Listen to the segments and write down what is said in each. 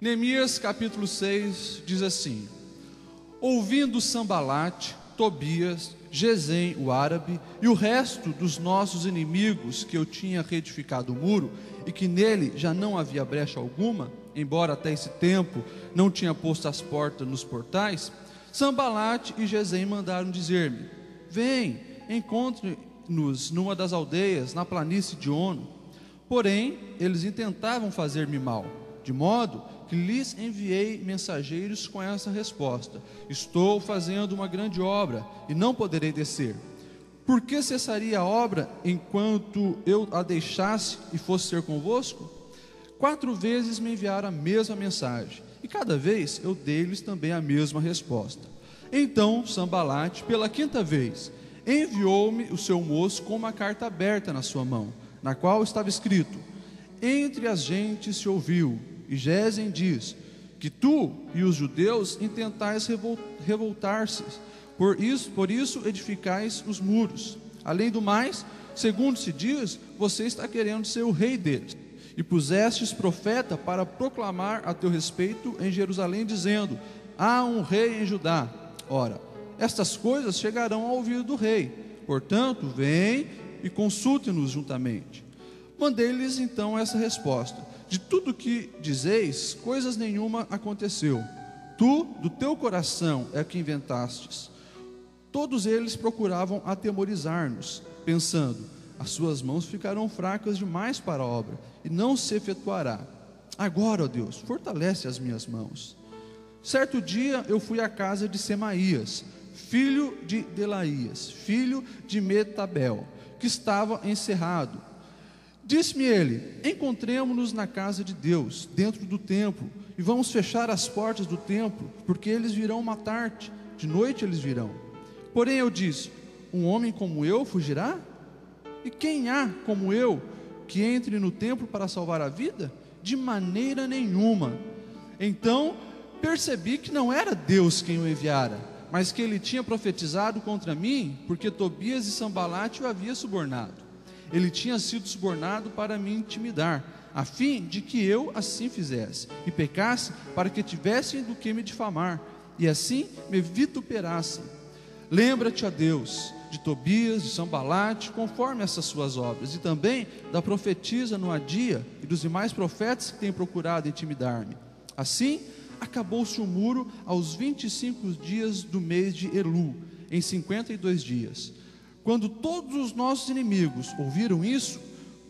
Neemias capítulo 6 diz assim: ouvindo Sambalate, Tobias, Gesem, o árabe, e o resto dos nossos inimigos, que eu tinha reedificado o muro, e que nele já não havia brecha alguma, embora até esse tempo não tinha posto as portas nos portais, Sambalate e Gesem mandaram dizer-me: vem, encontre-nos numa das aldeias, na planície de Ono. Porém, eles intentavam fazer-me mal, de modo que lhes enviei mensageiros com essa resposta: estou fazendo uma grande obra e não poderei descer. Por que cessaria a obra enquanto eu a deixasse e fosse ser convosco? 4 vezes me enviaram a mesma mensagem, e cada vez eu dei-lhes também a mesma resposta. Então Sambalate, pela 5ª vez, enviou-me o seu moço com uma carta aberta na sua mão, na qual estava escrito: entre as gentes se ouviu, e Gesem diz, que tu e os judeus intentais revoltar-se, por isso edificais os muros. Além do mais, segundo se diz, você está querendo ser o rei deles, e pusestes profeta para proclamar a teu respeito em Jerusalém, dizendo: há um rei em Judá. Ora, estas coisas chegarão ao ouvido do rei, portanto, vem e consulte-nos juntamente. Mandei-lhes então essa resposta: de tudo o que dizeis, coisas nenhuma aconteceu. Tu, do teu coração, é que inventastes. Todos eles procuravam atemorizar-nos, pensando: as suas mãos ficarão fracas demais para a obra, e não se efetuará. Agora, ó Deus, fortalece as minhas mãos. Certo dia eu fui à casa de Semaías, filho de Delaías, filho de Metabel, que estava encerrado. Disse-me ele: encontremo-nos na casa de Deus, dentro do templo, e vamos fechar as portas do templo, porque eles virão matar-te, de noite eles virão. Porém eu disse: um homem como eu fugirá? E quem há como eu que entre no templo para salvar a vida? De maneira nenhuma. Então percebi que não era Deus quem o enviara, mas que ele tinha profetizado contra mim, porque Tobias e Sambalate o havia subornado. Ele tinha sido subornado para me intimidar, a fim de que eu assim fizesse, e pecasse, para que tivessem do que me difamar, e assim me vituperassem. Lembra-te, ó Deus, de Tobias, de Sambalate, conforme essas suas obras, e também da profetisa Noadia e dos demais profetas que têm procurado intimidar-me. Assim, acabou-se o muro aos 25 dias do mês de Elu, em 52 dias. Quando todos os nossos inimigos ouviram isso,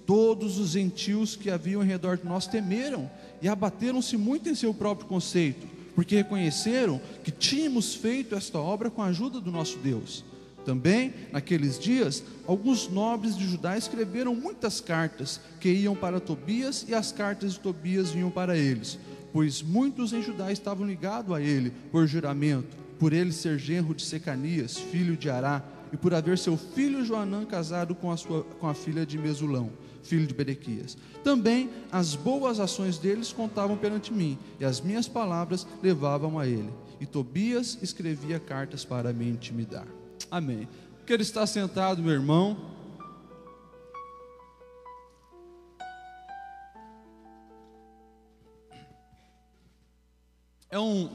todos os gentios que haviam em redor de nós temeram e abateram-se muito em seu próprio conceito, porque reconheceram que tínhamos feito esta obra com a ajuda do nosso Deus. Também, naqueles dias, alguns nobres de Judá escreveram muitas cartas que iam para Tobias, e as cartas de Tobias vinham para eles, pois muitos em Judá estavam ligados a ele por juramento, por ele ser genro de Secanias, filho de Ará, e por haver seu filho Joanã casado com a filha de Mesulão, filho de Berequias. Também as boas ações deles contavam perante mim, e as minhas palavras levavam a ele. E Tobias escrevia cartas para me intimidar. Amém. Quero estar sentado, meu irmão.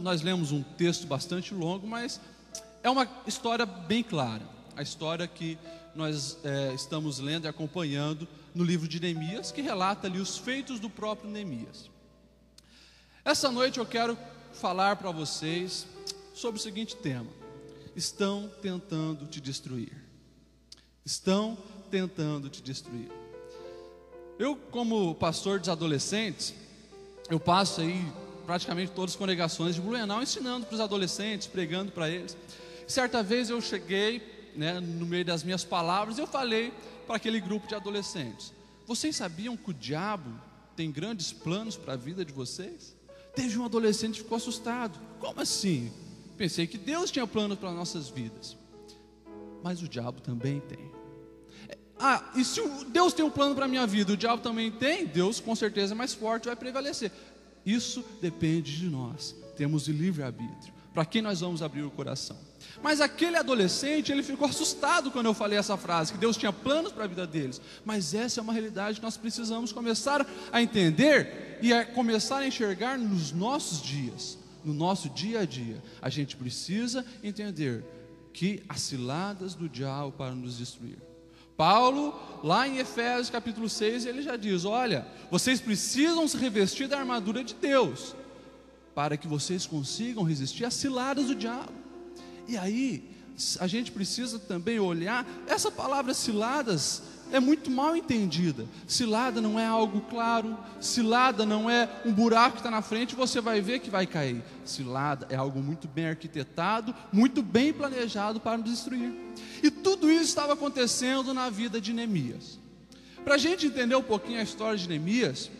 Nós lemos um texto bastante longo, mas é uma história bem clara. A história que nós estamos lendo e acompanhando no livro de Neemias, que relata ali os feitos do próprio Neemias. Essa noite eu quero falar para vocês sobre o seguinte tema: estão tentando te destruir. Estão tentando te destruir. Eu, como pastor dos adolescentes, eu passo aí praticamente todas as congregações de Blumenau ensinando para os adolescentes, pregando para eles. Certa vez eu cheguei, no meio das minhas palavras, eu falei para aquele grupo de adolescentes: vocês sabiam que o diabo tem grandes planos para a vida de vocês? Teve um adolescente que ficou assustado. Como assim? Pensei que Deus tinha planos para nossas vidas. Mas o diabo também tem. E se Deus tem um plano para a minha vida, o diabo também tem? Deus com certeza é mais forte, vai prevalecer. Isso depende de nós. Temos o livre-arbítrio. Para quem nós vamos abrir o coração? Mas aquele adolescente, ele ficou assustado quando eu falei essa frase, que Deus tinha planos para a vida deles. Mas essa é uma realidade que nós precisamos começar a entender e a começar a enxergar nos nossos dias, no nosso dia a dia. A gente precisa entender que as ciladas do diabo para nos destruir. Paulo, lá em Efésios capítulo 6, ele já diz: olha, vocês precisam se revestir da armadura de Deus, para que vocês consigam resistir às ciladas do diabo. E aí, a gente precisa também olhar, essa palavra ciladas é muito mal entendida. Cilada não é algo claro, cilada não é um buraco que está na frente e você vai ver que vai cair. Cilada é algo muito bem arquitetado, muito bem planejado para nos destruir. E tudo isso estava acontecendo na vida de Neemias. Para a gente entender um pouquinho a história de Neemias,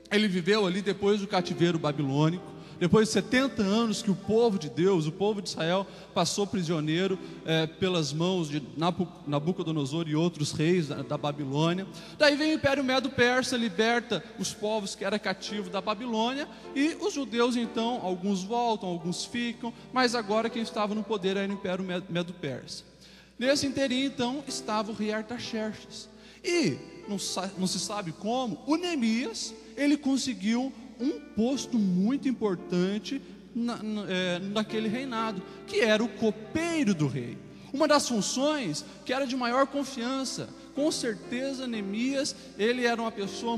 ele viveu ali depois do cativeiro babilônico, depois de 70 anos que o povo de Deus, o povo de Israel, passou prisioneiro pelas mãos de Nabucodonosor e outros reis da Babilônia. Daí vem o Império Medo-Persa, liberta os povos que eram cativos da Babilônia, e os judeus então, alguns voltam, alguns ficam, mas agora quem estava no poder era o Império Medo-Persa. Nesse inteirinho então estava o rei Artaxerxes, e não se sabe como, o Neemias, ele conseguiu um posto muito importante naquele reinado, que era o copeiro do rei. Uma das funções que era de maior confiança. Com certeza Neemias, ele era uma pessoa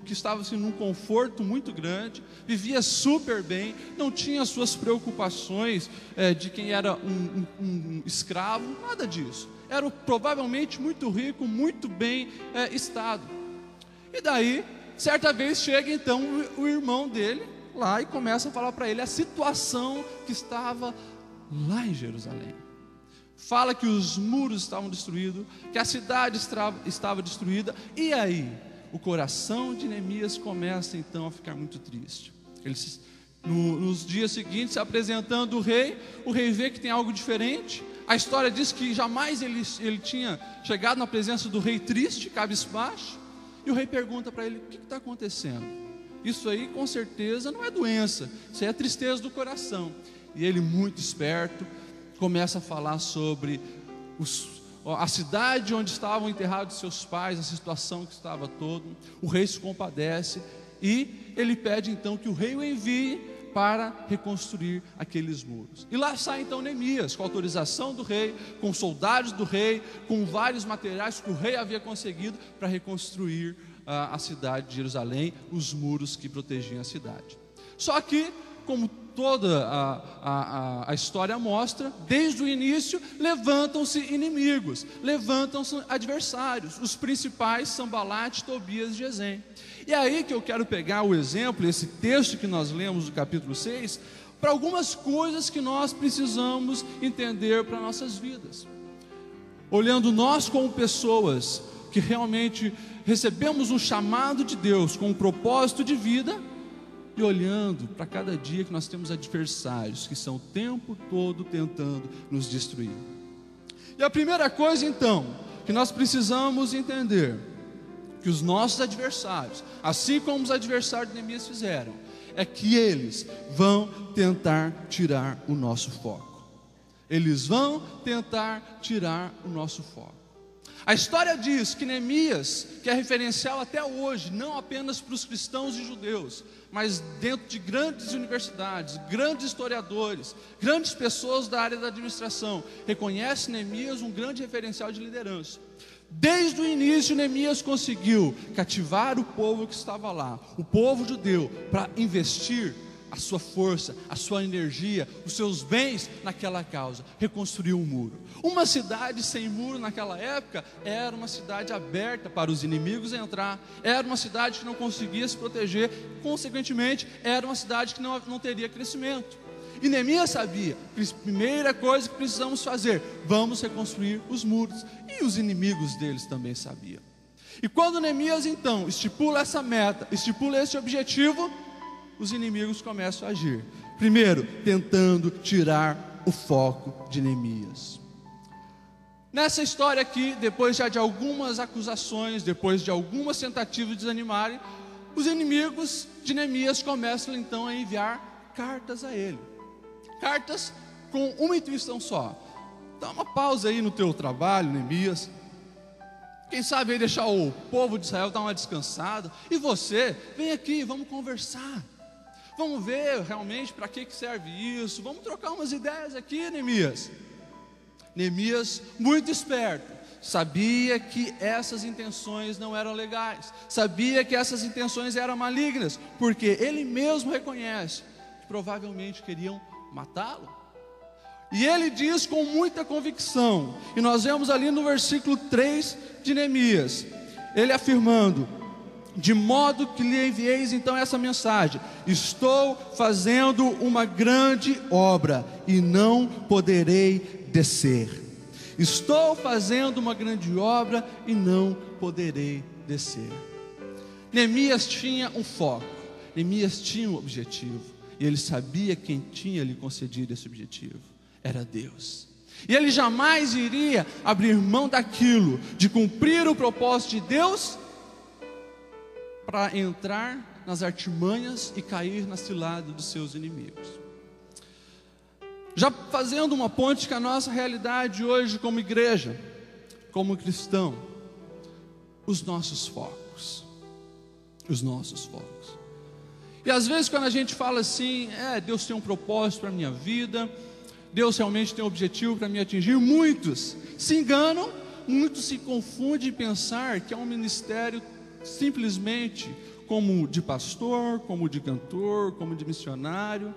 que estava assim, num conforto muito grande, vivia super bem, não tinha suas preocupações de quem era um escravo, nada disso. Era provavelmente muito rico, muito bem estado. E daí, certa vez chega então o irmão dele lá e começa a falar para ele a situação que estava lá em Jerusalém. Fala que os muros estavam destruídos, que a cidade estava destruída. E aí, o coração de Neemias começa então a ficar muito triste. Nos dias seguintes, se apresentando o rei vê que tem algo diferente. A história diz que jamais ele tinha chegado na presença do rei triste, cabisbaixo. E o rei pergunta para ele: o que está acontecendo? Isso aí com certeza não é doença, isso aí é tristeza do coração. E ele, muito esperto, começa a falar sobre a cidade onde estavam enterrados seus pais, a situação que estava toda. O rei se compadece e ele pede então que o rei o envie para reconstruir aqueles muros. E lá sai então Neemias, com autorização do rei, com soldados do rei, com vários materiais que o rei havia conseguido para reconstruir a cidade de Jerusalém, os muros que protegiam a cidade. Só que, como toda a história mostra, desde o início levantam-se inimigos, levantam-se adversários. Os principais são Sanbalate, Tobias e Gesem. E é aí que eu quero pegar o exemplo, esse texto que nós lemos do capítulo 6, para algumas coisas que nós precisamos entender para nossas vidas. Olhando nós como pessoas que realmente recebemos um chamado de Deus com um propósito de vida, e olhando para cada dia que nós temos adversários que são o tempo todo tentando nos destruir. E a primeira coisa então que nós precisamos entender, que os nossos adversários, assim como os adversários de Neemias fizeram, é que eles vão tentar tirar o nosso foco. Eles vão tentar tirar o nosso foco. A história diz que Neemias, que é referencial até hoje, não apenas para os cristãos e judeus, mas dentro de grandes universidades, grandes historiadores, grandes pessoas da área da administração, reconhece Neemias um grande referencial de liderança. Desde o início, Neemias conseguiu cativar o povo que estava lá, o povo judeu, para investir a sua força, a sua energia, os seus bens naquela causa, reconstruiu um muro. Uma cidade sem muro naquela época era uma cidade aberta para os inimigos entrar, era uma cidade que não conseguia se proteger, consequentemente era uma cidade que não teria crescimento. E Neemias sabia, primeira coisa que precisamos fazer, vamos reconstruir os muros. E os inimigos deles também sabiam. E quando Neemias então estipula essa meta, estipula esse objetivo, os inimigos começam a agir. Primeiro, tentando tirar o foco de Neemias. Nessa história aqui, depois já de algumas acusações, depois de algumas tentativas de desanimarem, os inimigos de Neemias começam então a enviar cartas a ele. Cartas com uma intuição só. Dá uma pausa aí no teu trabalho, Neemias. Quem sabe aí deixar o povo de Israel dar uma descansada. E você, vem aqui, vamos conversar. Vamos ver realmente para que serve isso. Vamos trocar umas ideias aqui, Neemias. Neemias, muito esperto, sabia que essas intenções não eram legais. Sabia que essas intenções eram malignas. Porque ele mesmo reconhece que provavelmente queriam matá-lo. E ele diz com muita convicção, e nós vemos ali no versículo 3 de Neemias, ele afirmando: de modo que lhe envieis então essa mensagem: estou fazendo uma grande obra e não poderei descer. Estou fazendo uma grande obra e não poderei descer. Neemias tinha um foco, Neemias tinha um objetivo, e ele sabia quem tinha lhe concedido esse objetivo. Era Deus. E ele jamais iria abrir mão daquilo, de cumprir o propósito de Deus, para entrar nas artimanhas e cair na cilada dos seus inimigos. Já fazendo uma ponte com a nossa realidade hoje como igreja, como cristão, os nossos focos. E às vezes quando a gente fala assim, Deus tem um propósito para a minha vida, Deus realmente tem um objetivo para me atingir, muitos se enganam, muitos se confundem em pensar que é um ministério simplesmente como de pastor, como de cantor, como de missionário.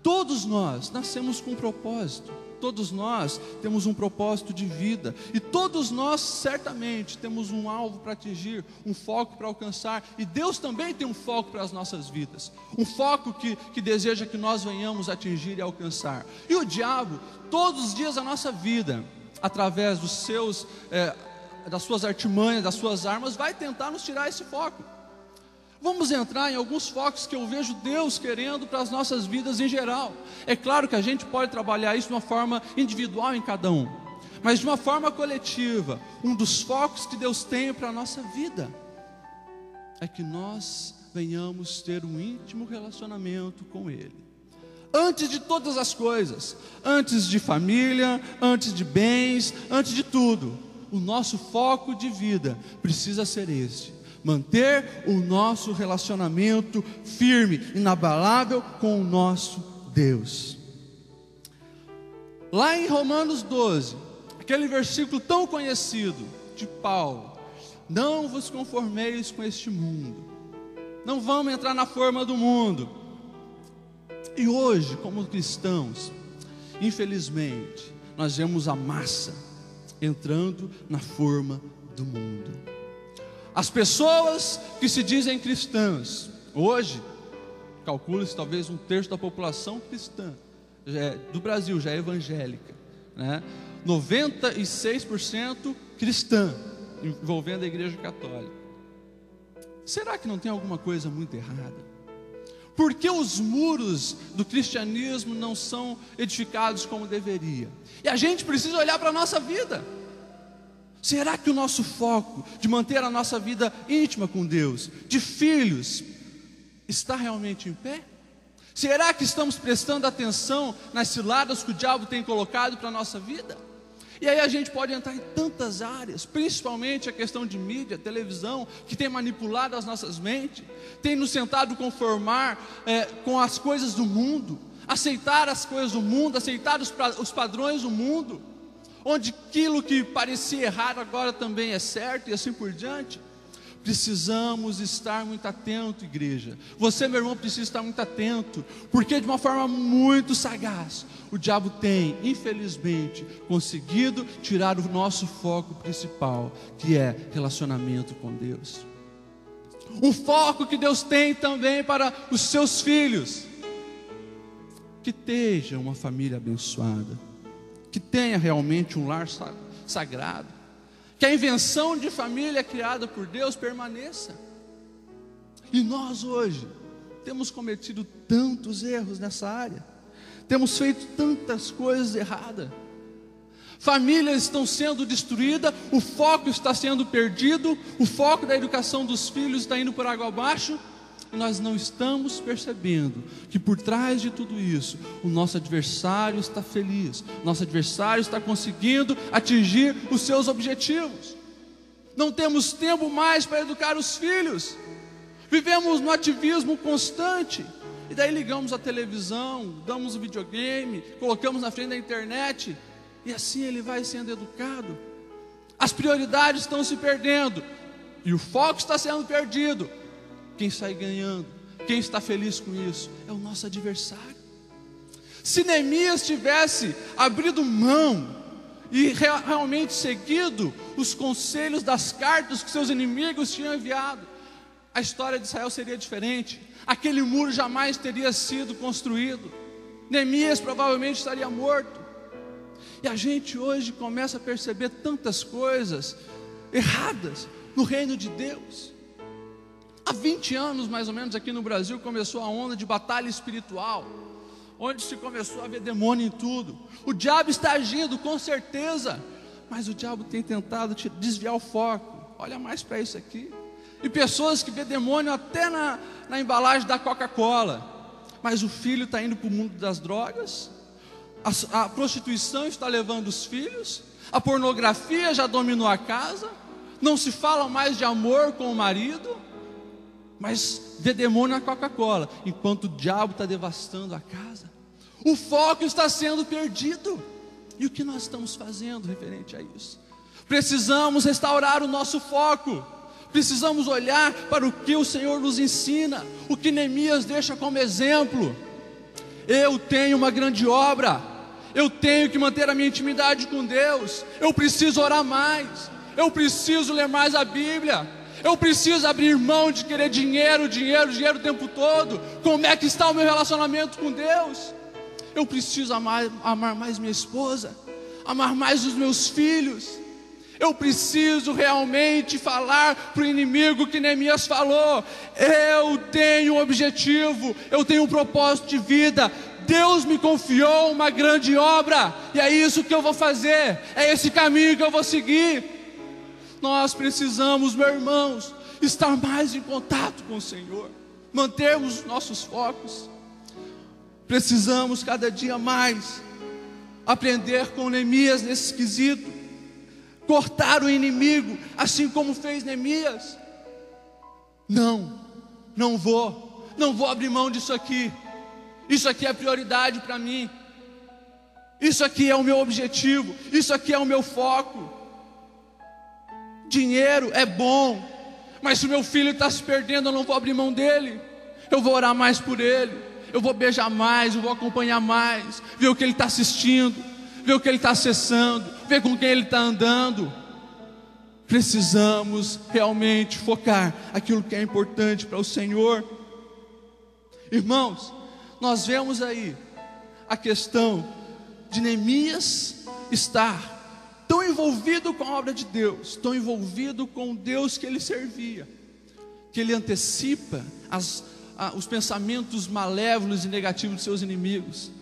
Todos nós nascemos com um propósito, todos nós temos um propósito de vida, e todos nós certamente temos um alvo para atingir, um foco para alcançar, e Deus também tem um foco para as nossas vidas, um foco que deseja que nós venhamos atingir e alcançar. E o diabo, todos os dias da nossa vida, através das suas artimanhas, das suas armas, vai tentar nos tirar esse foco. Vamos entrar em alguns focos que eu vejo Deus querendo para as nossas vidas em geral. É claro que a gente pode trabalhar isso de uma forma individual em cada um, mas de uma forma coletiva, um dos focos que Deus tem para a nossa vida é que nós venhamos ter um íntimo relacionamento com Ele. Antes de todas as coisas, antes de família, antes de bens, antes de tudo, o nosso foco de vida precisa ser este: manter o nosso relacionamento firme, inabalável com o nosso Deus. Lá em Romanos 12, aquele versículo tão conhecido de Paulo: não vos conformeis com este mundo, não vamos entrar na forma do mundo. E hoje, como cristãos, infelizmente, nós vemos a massa entrando na forma do mundo. As pessoas que se dizem cristãs, hoje, calcula-se talvez 1/3 da população cristã do Brasil já é evangélica, né? 96% cristã, envolvendo a igreja católica. Será que não tem alguma coisa muito errada? Por que os muros do cristianismo não são edificados como deveria? E a gente precisa olhar para a nossa vida. Será que o nosso foco de manter a nossa vida íntima com Deus, de filhos, está realmente em pé? Será que estamos prestando atenção nas ciladas que o diabo tem colocado para a nossa vida? E aí a gente pode entrar em tantas áreas, principalmente a questão de mídia, televisão, que tem manipulado as nossas mentes, tem nos tentado conformar com as coisas do mundo, aceitar as coisas do mundo, aceitar os padrões do mundo, onde aquilo que parecia errado agora também é certo, e assim por diante. Precisamos estar muito atento, igreja. Você, meu irmão, precisa estar muito atento, porque de uma forma muito sagaz, o diabo tem, infelizmente, conseguido tirar o nosso foco principal, que é relacionamento com Deus. Um foco que Deus tem também para os seus filhos, que esteja uma família abençoada, que tenha realmente um lar sagrado, que a invenção de família criada por Deus permaneça. E nós hoje temos cometido tantos erros nessa área, temos feito tantas coisas erradas, famílias estão sendo destruídas, o foco está sendo perdido, o foco da educação dos filhos está indo por água abaixo, E nós não estamos percebendo que por trás de tudo isso, o nosso adversário está feliz, nosso adversário está conseguindo atingir os seus objetivos. Não temos tempo mais para educar os filhos, vivemos no ativismo constante, e daí ligamos a televisão, damos o videogame, colocamos na frente da internet, e assim ele vai sendo educado. As prioridades estão se perdendo, e o foco está sendo perdido. Quem sai ganhando, quem está feliz com isso, é o nosso adversário. Se Neemias tivesse abrido mão e realmente seguido os conselhos das cartas que seus inimigos tinham enviado, a história de Israel seria diferente. Aquele muro jamais teria sido construído. Neemias provavelmente estaria morto. E a gente hoje começa a perceber tantas coisas erradas no reino de Deus. Há 20 anos mais ou menos aqui no Brasil começou a onda de batalha espiritual, onde se começou a ver demônio em tudo. O diabo está agindo com certeza, mas o diabo tem tentado te desviar o foco. Olha mais para isso aqui. E pessoas que vê demônio até na embalagem da Coca-Cola, mas o filho está indo para o mundo das drogas, a prostituição está levando os filhos, a pornografia já dominou a casa, não se fala mais de amor com o marido, mas vê demônio na Coca-Cola, enquanto o diabo está devastando a casa. O foco está sendo perdido. E o que nós estamos fazendo referente a isso? Precisamos restaurar o nosso foco. Precisamos olhar para o que o Senhor nos ensina, o que Neemias deixa como exemplo. Eu tenho uma grande obra, eu tenho que manter a minha intimidade com Deus, eu preciso orar mais, eu preciso ler mais a Bíblia, eu preciso abrir mão de querer dinheiro o tempo todo. Como é que está o meu relacionamento com Deus? Eu preciso amar mais minha esposa, amar mais os meus filhos. Eu preciso realmente falar para o inimigo que Neemias falou: eu tenho um objetivo, eu tenho um propósito de vida, Deus me confiou uma grande obra, e é isso que eu vou fazer, é esse caminho que eu vou seguir. Nós precisamos, meus irmãos, estar mais em contato com o Senhor, mantermos os nossos focos. Precisamos cada dia mais aprender com Neemias nesse quesito, cortar o inimigo, assim como fez Neemias. Não vou abrir mão disso aqui. Isso aqui é prioridade para mim. Isso aqui é o meu objetivo, isso aqui é o meu foco. Dinheiro é bom, mas se o meu filho está se perdendo, eu não vou abrir mão dele. Eu vou orar mais por ele, eu vou beijar mais, eu vou acompanhar mais, ver o que ele está assistindo, ver o que ele está acessando, ver com quem ele está andando. Precisamos realmente focar aquilo que é importante para o Senhor. Irmãos, nós vemos aí a questão de Neemias estar tão envolvido com a obra de Deus, tão envolvido com o Deus que ele servia, que ele antecipa os pensamentos malévolos e negativos de seus inimigos.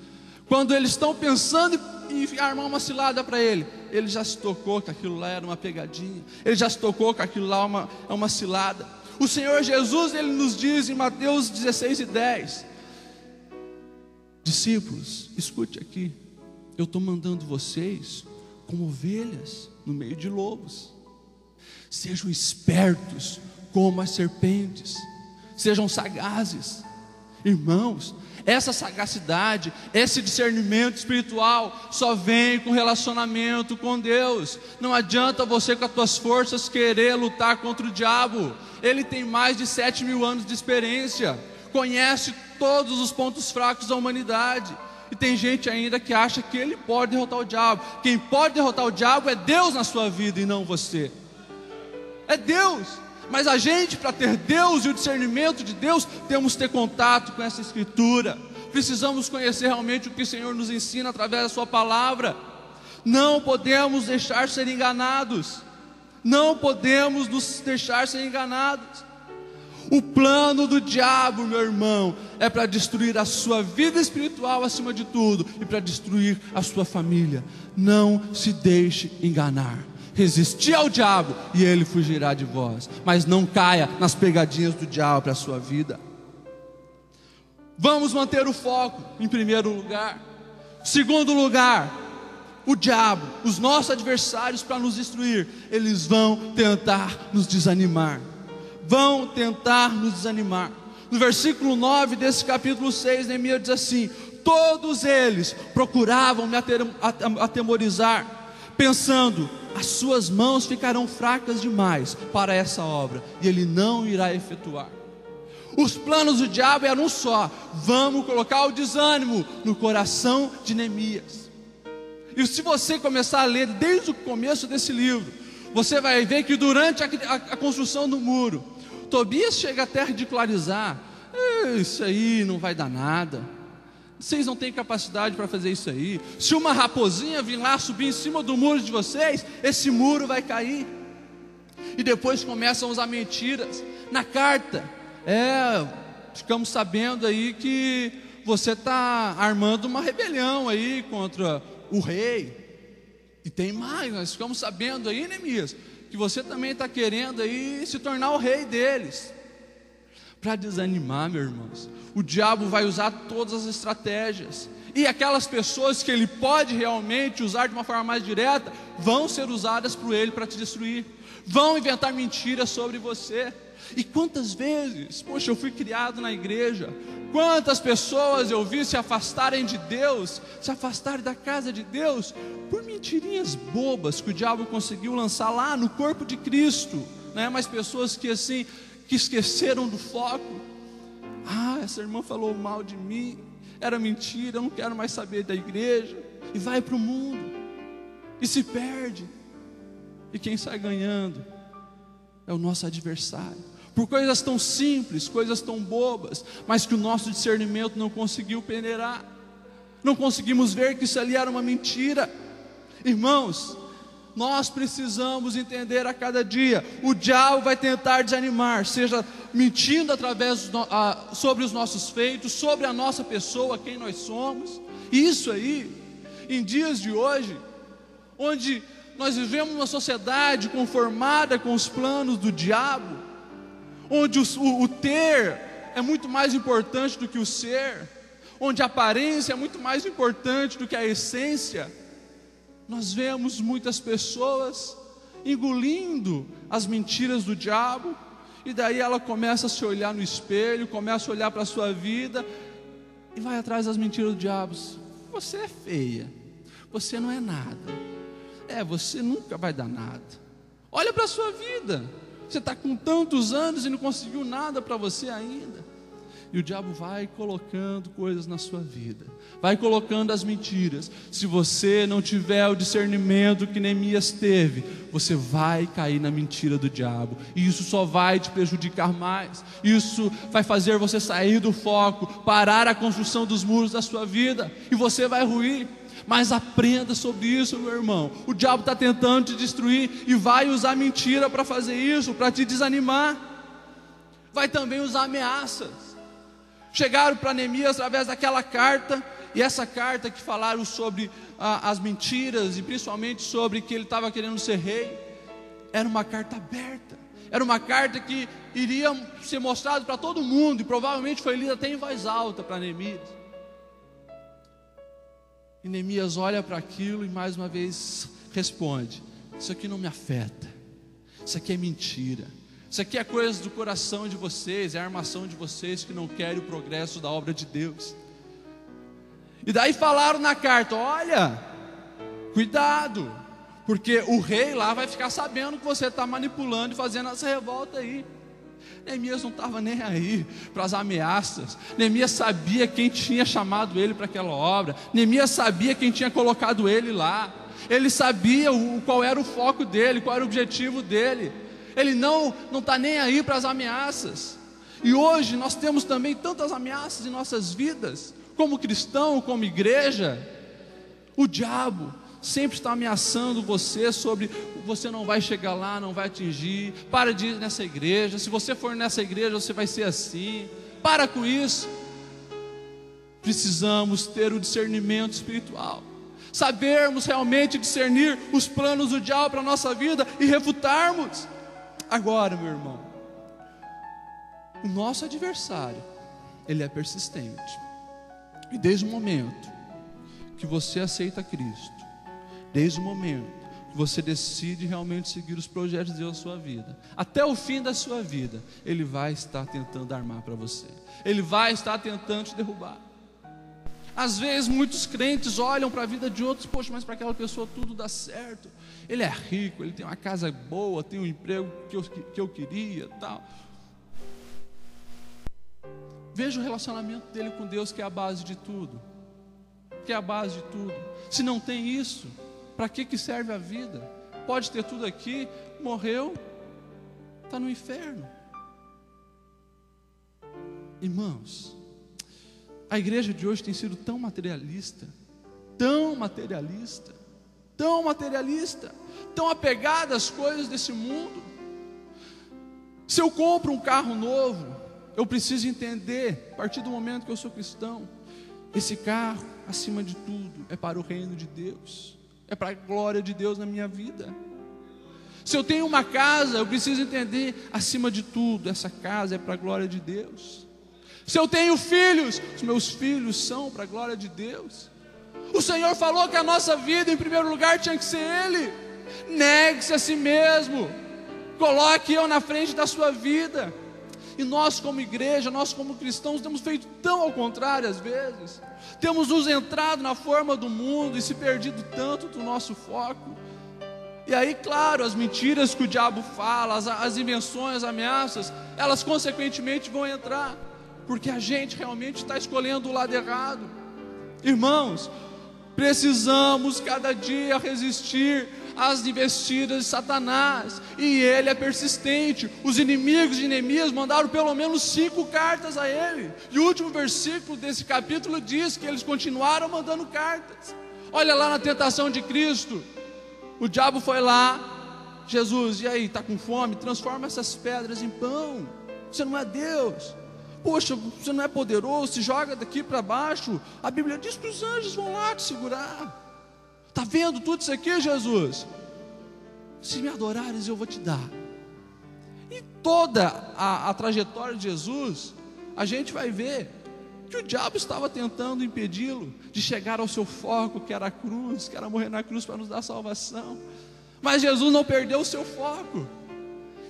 Quando eles estão pensando em armar uma cilada para ele já se tocou que aquilo lá era uma pegadinha, ele já se tocou que aquilo lá é uma cilada. O Senhor Jesus, ele nos diz em Mateus 16:10, discípulos, escute aqui, eu estou mandando vocês como ovelhas no meio de lobos. Sejam espertos como as serpentes, sejam sagazes. Irmãos, essa sagacidade, esse discernimento espiritual só vem com relacionamento com Deus. Não adianta você com as tuas forças querer lutar contra o diabo. Ele tem mais de 7.000 anos de experiência, conhece todos os pontos fracos da humanidade. E tem gente ainda que acha que ele pode derrotar o diabo. Quem pode derrotar o diabo é Deus na sua vida e não você. É Deus. Mas a gente, para ter Deus e o discernimento de Deus, temos que ter contato com essa Escritura. Precisamos conhecer realmente o que o Senhor nos ensina através da sua palavra. Não podemos deixar ser enganados. Não podemos nos deixar ser enganados. O plano do diabo, meu irmão, é para destruir a sua vida espiritual acima de tudo, e para destruir a sua família. Não se deixe enganar. Resistir ao diabo e ele fugirá de vós. Mas não caia nas pegadinhas do diabo para a sua vida. Vamos manter o foco em primeiro lugar. Segundo lugar, o diabo, os nossos adversários, para nos destruir, eles vão tentar nos desanimar. Vão tentar nos desanimar. No versículo 9 desse capítulo 6, Neemias diz assim: todos eles procuravam me atemorizar, pensando, as suas mãos ficarão fracas demais para essa obra, e ele não irá efetuar. Os planos do diabo eram um só: vamos colocar o desânimo no coração de Neemias. E se você começar a ler desde o começo desse livro, você vai ver que durante a construção do muro, Tobias chega até a ridicularizar: isso aí não vai dar nada, vocês não têm capacidade para fazer isso aí. Se uma raposinha vir lá subir em cima do muro de vocês, esse muro vai cair. E depois começam a usar mentiras. Na carta, ficamos sabendo aí que você está armando uma rebelião aí contra o rei. E tem mais, nós ficamos sabendo aí, Neemias, que você também está querendo aí se tornar o rei deles. Para desanimar, meus irmãos, o diabo vai usar todas as estratégias, e aquelas pessoas que ele pode realmente usar de uma forma mais direta, vão ser usadas por ele para te destruir, vão inventar mentiras sobre você. E quantas vezes, poxa, eu fui criado na igreja, quantas pessoas eu vi se afastarem de Deus, se afastarem da casa de Deus, por mentirinhas bobas que o diabo conseguiu lançar lá no corpo de Cristo, né? Mas pessoas que assim, que esqueceram do foco. Essa irmã falou mal de mim, era mentira, eu não quero mais saber da igreja, e vai para o mundo, e se perde, e quem sai ganhando é o nosso adversário, por coisas tão simples, coisas tão bobas, mas que o nosso discernimento não conseguiu peneirar, não conseguimos ver que isso ali era uma mentira. Irmãos, nós precisamos entender a cada dia, o diabo vai tentar desanimar, seja mentindo sobre os nossos feitos, sobre a nossa pessoa, quem nós somos. E isso aí, em dias de hoje, onde nós vivemos uma sociedade conformada com os planos do diabo, onde o ter é muito mais importante do que o ser, onde a aparência é muito mais importante do que a essência, nós vemos muitas pessoas engolindo as mentiras do diabo, e daí ela começa a se olhar no espelho, começa a olhar para a sua vida, e vai atrás das mentiras do diabo. Você é feia, você não é nada, você nunca vai dar nada, olha para a sua vida, você está com tantos anos e não conseguiu nada para você ainda. E o diabo vai colocando coisas na sua vida, vai colocando as mentiras. Se você não tiver o discernimento que Neemias teve, você vai cair na mentira do diabo, e isso só vai te prejudicar mais. Isso vai fazer você sair do foco, parar a construção dos muros da sua vida, e você vai ruir. Mas aprenda sobre isso, meu irmão. O diabo está tentando te destruir, e vai usar mentira para fazer isso, para te desanimar. Vai também usar ameaças. Chegaram para Neemias através daquela carta, e essa carta que falaram sobre as mentiras, e principalmente sobre que ele estava querendo ser rei, era uma carta aberta, era uma carta que iria ser mostrada para todo mundo, e provavelmente foi lida até em voz alta para Neemias. E Neemias olha para aquilo e mais uma vez responde: isso aqui não me afeta, isso aqui é mentira, isso aqui é coisa do coração de vocês, é a armação de vocês que não querem o progresso da obra de Deus. E daí falaram na carta: olha, cuidado, porque o rei lá vai ficar sabendo que você está manipulando e fazendo essa revolta aí. Neemias não estava nem aí para as ameaças. Neemias sabia quem tinha chamado ele para aquela obra. Neemias sabia quem tinha colocado ele lá. Ele sabia qual era o foco dele, qual era o objetivo dele. Ele não está nem aí para as ameaças. E hoje nós temos também tantas ameaças em nossas vidas, como cristão, como igreja. O diabo sempre está ameaçando você sobre: você não vai chegar lá, não vai atingir, para de ir nessa igreja, se você for nessa igreja você vai ser assim, para com isso. Precisamos ter o discernimento espiritual, sabermos realmente discernir os planos do diabo para a nossa vida e refutarmos. Agora, meu irmão, o nosso adversário, ele é persistente. E desde o momento que você aceita Cristo, desde o momento que você decide realmente seguir os projetos de Deus na sua vida, até o fim da sua vida, Ele vai estar tentando armar para você, Ele vai estar tentando te derrubar. Às vezes muitos crentes olham para a vida de outros, poxa, mas para aquela pessoa tudo dá certo, ele é rico, ele tem uma casa boa, tem um emprego que eu queria, tal. Veja o relacionamento dele com Deus, que é a base de tudo, que é a base de tudo. Se não tem isso, para que serve a vida? Pode ter tudo aqui, morreu, está no inferno. Irmãos, a igreja de hoje tem sido tão materialista, tão materialista, tão materialista, tão apegada às coisas desse mundo. Se eu compro um carro novo, eu preciso entender, a partir do momento que eu sou cristão, esse carro, acima de tudo, é para o reino de Deus, é para a glória de Deus na minha vida. Se eu tenho uma casa, eu preciso entender, acima de tudo, essa casa é para a glória de Deus. Se eu tenho filhos, os meus filhos são para a glória de Deus. O Senhor falou que a nossa vida, em primeiro lugar, tinha que ser Ele. Negue-se a si mesmo, coloque eu na frente da sua vida. E nós como igreja, nós como cristãos, temos feito tão ao contrário às vezes. Temos nos entrado na forma do mundo e se perdido tanto do nosso foco. E aí, claro, as mentiras que o diabo fala, as invenções, as ameaças, elas consequentemente vão entrar, porque a gente realmente está escolhendo o lado errado. Irmãos, precisamos cada dia resistir às investidas de Satanás, e ele é persistente. Os inimigos de Neemias mandaram pelo menos 5 cartas a ele, e o último versículo desse capítulo diz que eles continuaram mandando cartas. Olha lá na tentação de Cristo, o diabo foi lá: Jesus, e aí, está com fome? Transforma essas pedras em pão. Você não é Deus? Poxa, você não é poderoso? Se joga daqui para baixo. A Bíblia diz que os anjos vão lá te segurar. Está vendo tudo isso aqui, Jesus? Se me adorares, eu vou te dar. E toda a trajetória de Jesus, a gente vai ver que o diabo estava tentando impedi-lo de chegar ao seu foco, que era a cruz, que era morrer na cruz para nos dar salvação. Mas Jesus não perdeu o seu foco.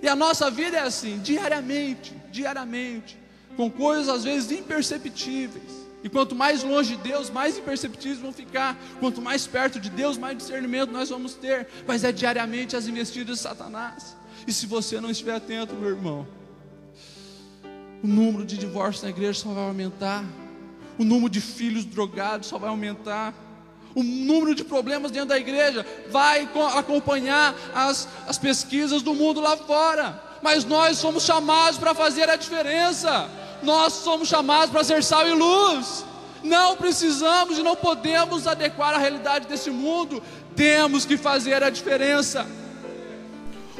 E a nossa vida é assim, diariamente, com coisas às vezes imperceptíveis. E quanto mais longe de Deus, mais imperceptíveis vão ficar. Quanto mais perto de Deus, mais discernimento nós vamos ter. Mas é diariamente as investidas de Satanás. E se você não estiver atento, meu irmão, o número de divórcios na igreja só vai aumentar. O número de filhos drogados só vai aumentar. O número de problemas dentro da igreja vai acompanhar as pesquisas do mundo lá fora. Mas nós somos chamados para fazer a diferença. Nós somos chamados para ser sal e luz. Não precisamos e não podemos adequar à realidade desse mundo. Temos que fazer a diferença.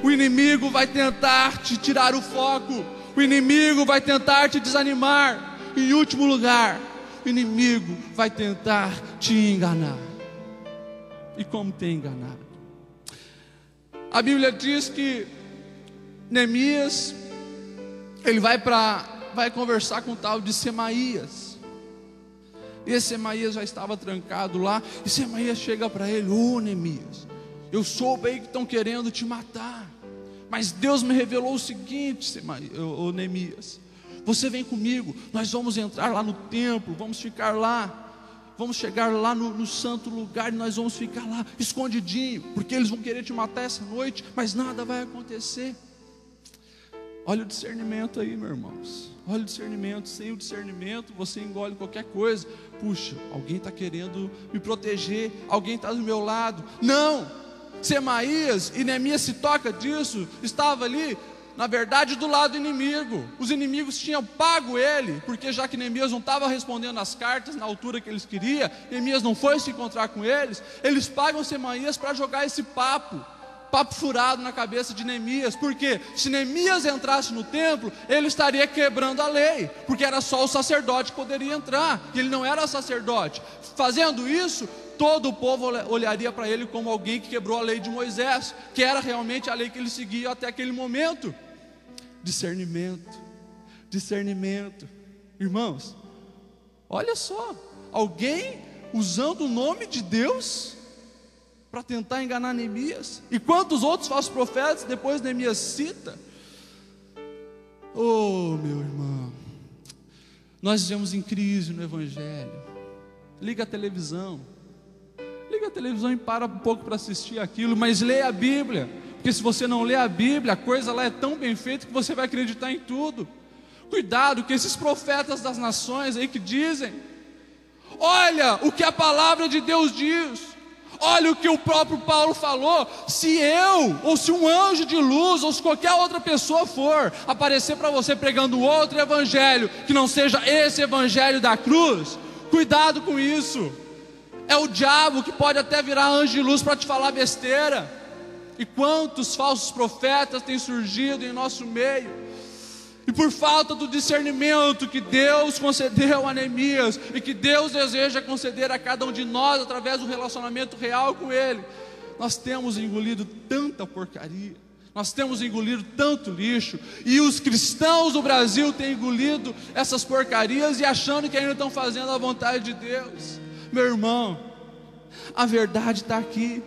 O inimigo vai tentar te tirar o foco. O inimigo vai tentar te desanimar. Em último lugar, o inimigo vai tentar te enganar. E como tem enganado? A Bíblia diz que Neemias, ele vai conversar com o tal de Semaías. E esse Semaías já estava trancado lá. E Semaías chega para ele: ô Neemias, eu soube aí que estão querendo te matar, mas Deus me revelou o seguinte, Neemias, você vem comigo, nós vamos entrar lá no templo, vamos ficar lá, vamos chegar lá no santo lugar, e nós vamos ficar lá escondidinho, porque eles vão querer te matar essa noite, mas nada vai acontecer. Olha o discernimento aí, meus irmãos. Olha o discernimento. Sem o discernimento você engole qualquer coisa. Puxa, alguém está querendo me proteger, alguém está do meu lado. Não, Semaías e Neemias se toca disso. Estava ali, na verdade, do lado inimigo. Os inimigos tinham pago ele, porque já que Neemias não estava respondendo as cartas na altura que eles queriam, Neemias não foi se encontrar com eles. Eles pagam Semaías para jogar esse papo furado na cabeça de Neemias. Porque se Neemias entrasse no templo, ele estaria quebrando a lei, porque era só o sacerdote que poderia entrar, e ele não era sacerdote. Fazendo isso, todo o povo olharia para ele como alguém que quebrou a lei de Moisés, que era realmente a lei que ele seguia até aquele momento. Discernimento. Irmãos, olha só, alguém usando o nome de Deus para tentar enganar Neemias. E quantos outros falsos profetas depois Neemias cita? Oh, meu irmão, nós vivemos em crise no Evangelho. Liga a televisão e para um pouco para assistir aquilo, mas leia a Bíblia, porque se você não lê a Bíblia, a coisa lá é tão bem feita que você vai acreditar em tudo. Cuidado com esses profetas das nações aí que dizem: olha o que a palavra de Deus diz, olha o que o próprio Paulo falou. Se eu, ou se um anjo de luz, ou se qualquer outra pessoa for aparecer para você pregando outro evangelho, que não seja esse evangelho da cruz, cuidado com isso. É o diabo que pode até virar anjo de luz para te falar besteira. E quantos falsos profetas têm surgido em nosso meio, e por falta do discernimento que Deus concedeu a Neemias, e que Deus deseja conceder a cada um de nós através do relacionamento real com Ele, nós temos engolido tanta porcaria, nós temos engolido tanto lixo, e os cristãos do Brasil têm engolido essas porcarias e achando que ainda estão fazendo a vontade de Deus. Meu irmão, a verdade está aqui,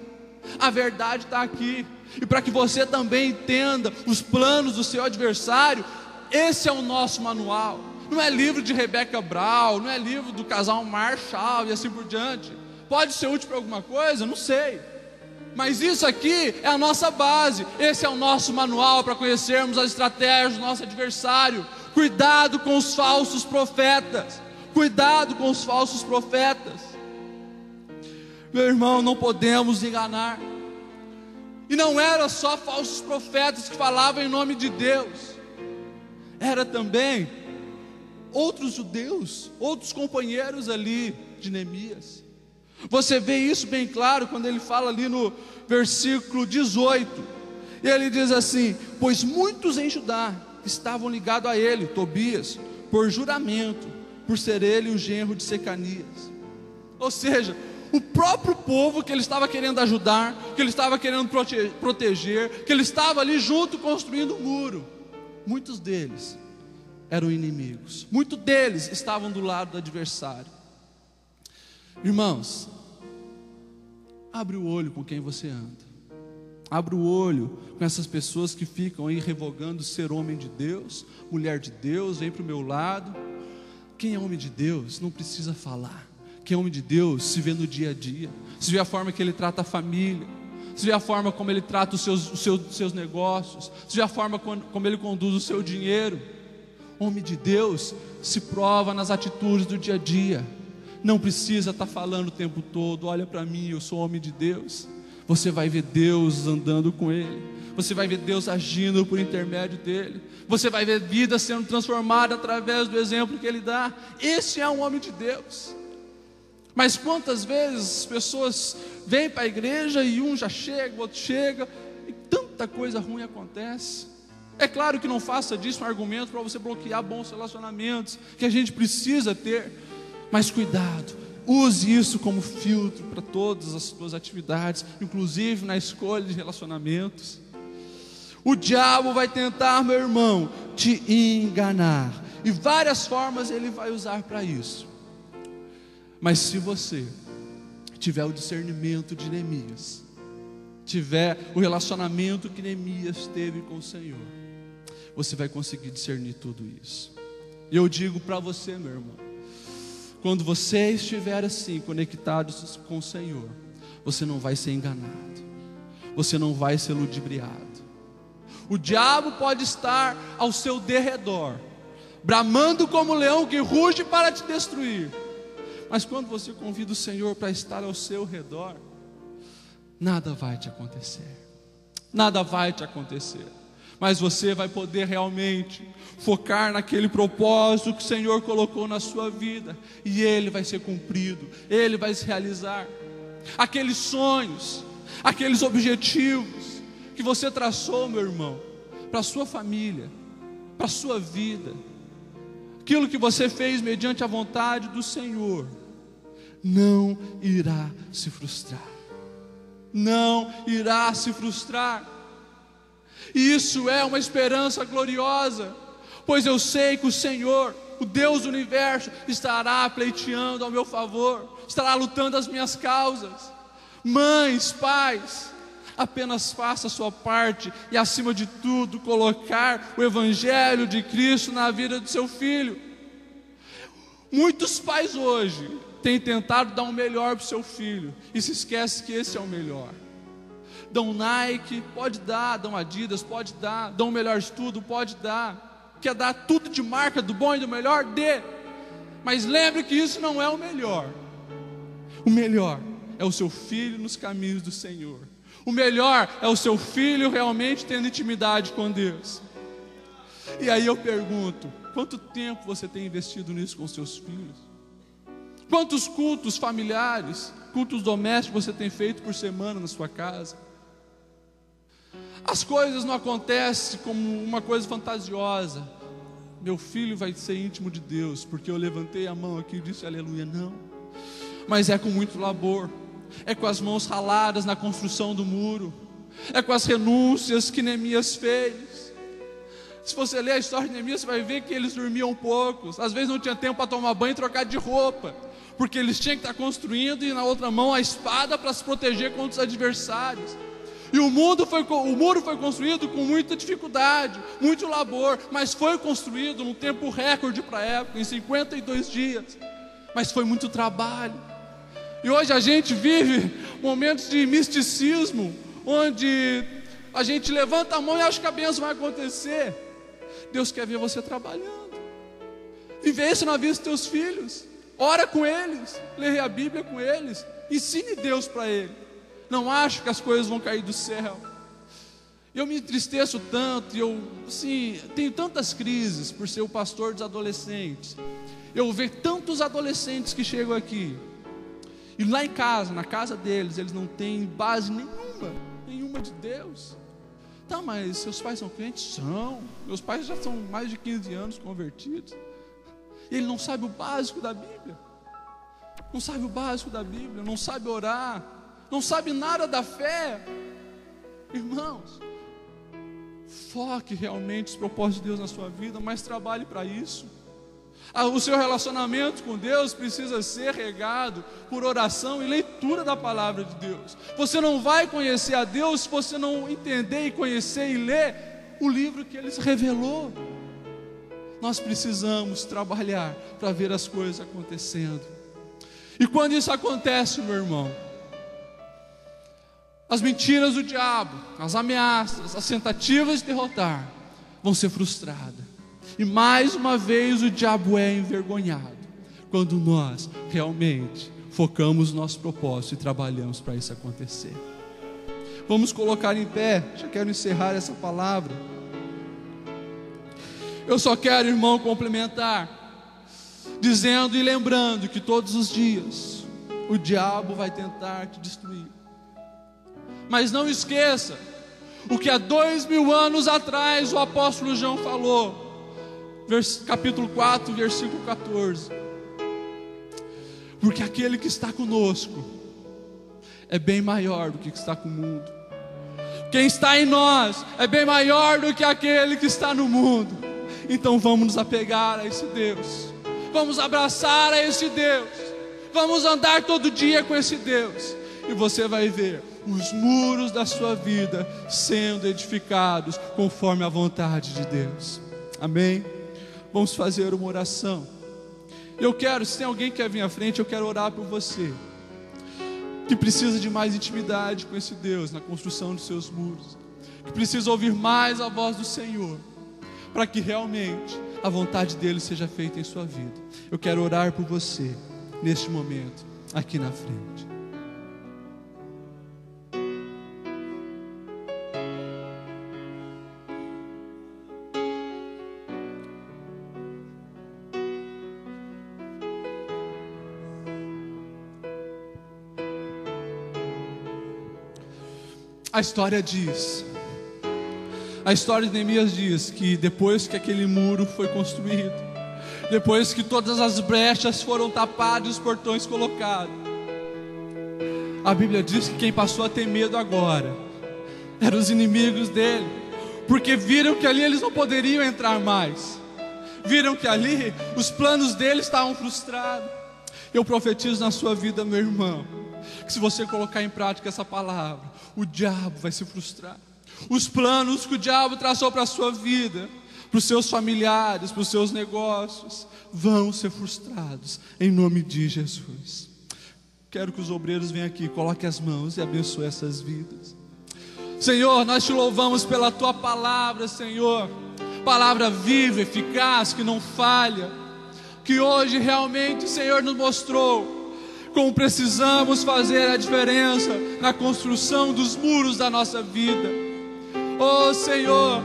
a verdade está aqui, e para que você também entenda os planos do seu adversário, esse é o nosso manual. Não é livro de Rebecca Brown, não é livro do casal Marshall e assim por diante. Pode ser útil para alguma coisa? Não sei, mas isso aqui é a nossa base. Esse é o nosso manual para conhecermos as estratégias do nosso adversário. Cuidado com os falsos profetas, cuidado com os falsos profetas. Meu irmão, não podemos enganar. E não era só falsos profetas que falavam em nome de Deus, era também outros judeus, outros companheiros ali de Neemias. Você vê isso bem claro quando ele fala ali no versículo 18. E ele diz assim: pois muitos em Judá estavam ligados a ele, Tobias, por juramento, por ser ele o genro de Secanias. Ou seja, o próprio povo que ele estava querendo ajudar, que ele estava querendo proteger, que ele estava ali junto construindo um muro, muitos deles eram inimigos, muitos deles estavam do lado do adversário. Irmãos, abre o olho com quem você anda, abre o olho com essas pessoas que ficam aí revogando ser homem de Deus, mulher de Deus. Vem para o meu lado. Quem é homem de Deus não precisa falar. Quem é homem de Deus se vê no dia a dia, se vê a forma que ele trata a família, se vê a forma como ele trata os seus negócios, se vê a forma como ele conduz o seu dinheiro. Homem de Deus se prova nas atitudes do dia a dia. Não precisa estar falando o tempo todo: olha para mim, eu sou homem de Deus. Você vai ver Deus andando com ele, você vai ver Deus agindo por intermédio dele, você vai ver vida sendo transformada através do exemplo que ele dá. Esse é um homem de Deus. Mas quantas vezes as pessoas vêm para a igreja e um já chega, o outro chega, e tanta coisa ruim acontece. É claro que não faça disso um argumento para você bloquear bons relacionamentos que a gente precisa ter, mas cuidado, use isso como filtro para todas as suas atividades, inclusive na escolha de relacionamentos. O diabo vai tentar, meu irmão, te enganar, e várias formas ele vai usar para isso. Mas se você tiver o discernimento de Neemias, tiver o relacionamento que Neemias teve com o Senhor, você vai conseguir discernir tudo isso. E eu digo para você, meu irmão, quando você estiver assim, conectado com o Senhor, você não vai ser enganado, você não vai ser ludibriado. O diabo pode estar ao seu derredor, bramando como leão que ruge para te destruir, mas quando você convida o Senhor para estar ao seu redor, nada vai te acontecer, nada vai te acontecer. Mas você vai poder realmente focar naquele propósito que o Senhor colocou na sua vida, e ele vai ser cumprido, ele vai se realizar. Aqueles sonhos, aqueles objetivos que você traçou, meu irmão, para a sua família, para a sua vida, aquilo que você fez mediante a vontade do Senhor, não irá se frustrar, não irá se frustrar. E isso é uma esperança gloriosa, pois eu sei que o Senhor o Deus do universo estará pleiteando ao meu favor, estará lutando as minhas causas. Mães, pais, apenas faça a sua parte e, acima de tudo, colocar o Evangelho de Cristo na vida do seu filho. Muitos pais hoje têm tentado dar o melhor para o seu filho e se esquece que esse é o melhor. Dão Nike, pode dar, dão Adidas, pode dar, dão o melhor estudo, pode dar. Quer dar tudo de marca, do bom e do melhor? Dê. Mas lembre que isso não é o melhor. O melhor é o seu filho nos caminhos do Senhor. O melhor é o seu filho realmente tendo intimidade com Deus. E aí eu pergunto, quanto tempo você tem investido nisso com seus filhos? Quantos cultos familiares, cultos domésticos você tem feito por semana na sua casa? As coisas não acontecem como uma coisa fantasiosa. Meu filho vai ser íntimo de Deus porque eu levantei a mão aqui e disse aleluia. Não, mas é com muito labor, é com as mãos raladas na construção do muro, é com as renúncias que Neemias fez. Se você ler a história de Neemias, você vai ver que eles dormiam poucos, às vezes não tinha tempo para tomar banho e trocar de roupa, porque eles tinham que estar construindo e na outra mão a espada para se proteger contra os adversários. E o muro foi construído com muita dificuldade, muito labor, mas foi construído num tempo recorde para a época, em 52 dias. Mas foi muito trabalho. E hoje a gente vive momentos de misticismo, onde a gente levanta a mão e acha que a bênção vai acontecer. Deus quer ver você trabalhando. Viver isso na vida dos teus filhos. Ora com eles, leia a Bíblia com eles, ensine Deus para eles. Não acho que as coisas vão cair do céu. Eu me entristeço tanto, tenho tantas crises por ser o pastor dos adolescentes. Eu vejo tantos adolescentes que chegam aqui, e lá em casa, na casa deles, eles não têm base nenhuma de Deus. Tá, mas seus pais são crentes? São. Meus pais já são mais de 15 anos convertidos. E ele não sabe o básico da Bíblia. Não sabe o básico da Bíblia, não sabe orar, não sabe nada da fé. Irmãos, foque realmente os propósitos de Deus na sua vida, mas trabalhe para isso. O seu relacionamento com Deus precisa ser regado por oração e leitura da palavra de Deus. Você não vai conhecer a Deus se você não entender e conhecer e ler o livro que Ele revelou. Nós precisamos trabalhar para ver as coisas acontecendo. E quando isso acontece, meu irmão, as mentiras do diabo, as ameaças, as tentativas de derrotar vão ser frustradas. E mais uma vez o diabo é envergonhado quando nós realmente focamos no nosso propósito e trabalhamos para isso acontecer. Vamos colocar em pé, já quero encerrar essa palavra. Eu só quero, irmão, complementar, dizendo e lembrando que todos os dias o diabo vai tentar te destruir. Mas não esqueça o que há 2000 anos atrás o apóstolo João falou, capítulo 4, versículo 14. Porque aquele que está conosco é bem maior do que está com o mundo. Quem está em nós é bem maior do que aquele que está no mundo. Então vamos nos apegar a esse Deus, vamos abraçar a esse Deus, vamos andar todo dia com esse Deus, e você vai ver os muros da sua vida sendo edificados conforme a vontade de Deus. Amém? Vamos fazer uma oração. Eu quero, se tem alguém que quer vir à frente, eu quero orar por você que precisa de mais intimidade com esse Deus na construção dos seus muros, que precisa ouvir mais a voz do Senhor, para que realmente a vontade dele seja feita em sua vida. Eu quero orar por você neste momento, aqui na frente. A história de Neemias diz que depois que aquele muro foi construído, depois que todas as brechas foram tapadas e os portões colocados, a Bíblia diz que quem passou a ter medo agora eram os inimigos dele, porque viram que ali eles não poderiam entrar mais, viram que ali os planos deles estavam frustrados. Eu profetizo na sua vida, meu irmão, que se você colocar em prática essa palavra, o diabo vai se frustrar. Os planos que o diabo traçou para a sua vida, para os seus familiares, para os seus negócios, vão ser frustrados, em nome de Jesus. Quero que os obreiros venham aqui, coloquem as mãos e abençoem essas vidas. Senhor, nós te louvamos pela tua palavra, Senhor, palavra viva, eficaz, que não falha, que hoje realmente, Senhor, nos mostrou como precisamos fazer a diferença na construção dos muros da nossa vida. Oh Senhor,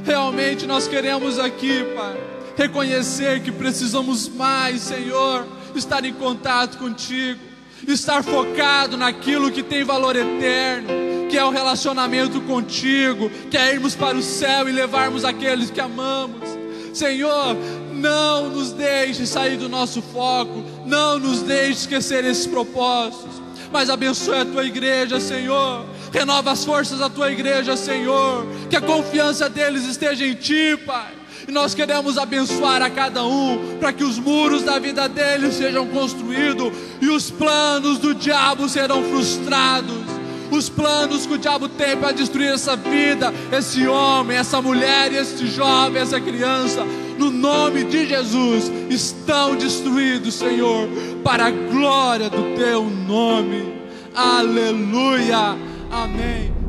realmente nós queremos aqui, Pai, reconhecer que precisamos mais, Senhor, estar em contato contigo, estar focado naquilo que tem valor eterno, que é o relacionamento contigo, que é irmos para o céu e levarmos aqueles que amamos. Senhor, não nos deixe sair do nosso foco, não nos deixe esquecer esses propósitos, mas abençoe a tua igreja, Senhor. Renova as forças da tua igreja, Senhor, que a confiança deles esteja em ti, Pai. E nós queremos abençoar a cada um, para que os muros da vida deles sejam construídos e os planos do diabo serão frustrados. Os planos que o diabo tem para destruir essa vida, esse homem, essa mulher, esse jovem, essa criança, no nome de Jesus, estão destruídos, Senhor, para a glória do teu nome. Aleluia, amém.